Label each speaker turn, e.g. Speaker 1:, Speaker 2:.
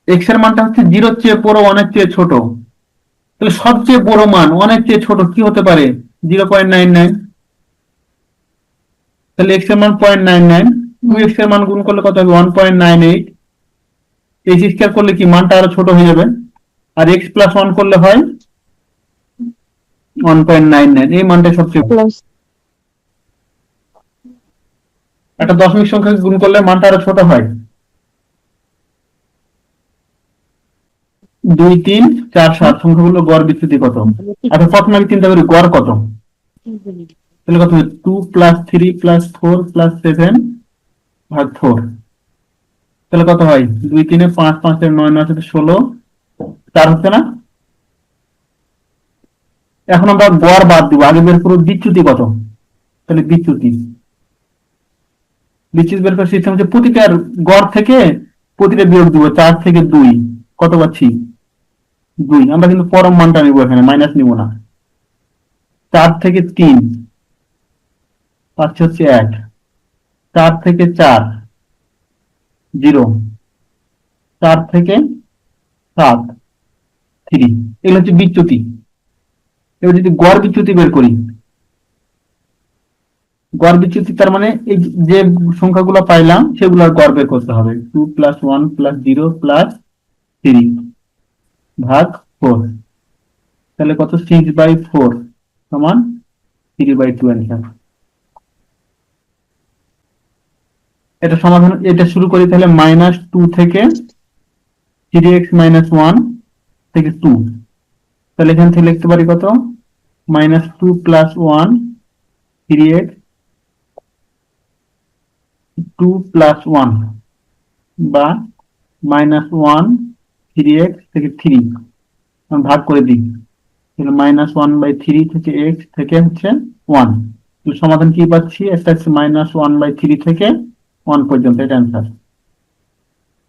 Speaker 1: X এর মানটা হচ্ছে জিরোর চেয়ে বড়, ওয়ানের চেয়ে ছোট, তাহলে সবচেয়ে বড় মান ওয়ানের চেয়ে ছোট কি হতে পারে? 0.99। তাহলে এক্স এর মান 0.99, 2x এর মান গুণ করলে কত হবে? 1.98। এইচ স্কয়ার করলে কি মানটা আরো ছোট হয়ে যাবে, আর এক্স প্লাস ওয়ান করলে হয় 1.99। এই মানটা সবচেয়ে, একটা দশমিক সংখ্যা গুণ করলে মানটা আরো ছোট হয়। 2 3 4 7 সংখ্যাগুলো গড় বিচ্যুতি কত? আচ্ছা প্রথমে আমি চিন্তা করি গড় কত, তাহলে কত হবে? 2 প্লাস 3 প্লাস 4 প্লাস 7 ভাগ 4, তাহলে কত হয়? 2 3 5 5 9 9 16, 4 হচ্ছে না? এখন আমরা গড় বাদ দিব, আগে বের করব বিচ্যুতি কত। তাহলে বিচ্যুতি বিচ্যুতি বের করার সিস্টেম হচ্ছে প্রতিটার গড় থেকে প্রতিটা বিয়োগ দিব। 4 থেকে 2 কত পাচ্ছি? 2। আমরা কিন্তু পরম মানটা নিব, এখানে মাইনাস নিব না। 4 থেকে 3 পাচ্ছি হচ্ছে 1, 4 থেকে 4 0, 4 থেকে 7 3। এগুলো হচ্ছে বিচ্যুতি। এবার যদি গড় বিচ্যুতি বের করি, গড় বিচ্যুতি তার মানে এই যে সংখ্যাগুলো পাইলাম সেগুলোর গড় বের করতে হবে। 2 প্লাস 1 প্লাস 0 প্লাস 3 ভাগ 4, তাহলে কত? 6/4 সমান 3/2 অ্যান্সার। এটা সমাধান, এটা শুরু করি তাহলে -2 থেকে 3x-1 থেকে 2, তাহলে এখান থেকে লিখতে পারি কত? -2 প্লাস 1 3x, 2 প্লাস 1 বা -1 3x থেকে 3 ভাগ করে দিই, -1/3 থেকে x থেকে হচ্ছে 1। সমাধান কি পাচ্ছি? একটা হচ্ছে -1/3 থেকে 1 পর্যন্ত, এটা অ্যান্সার।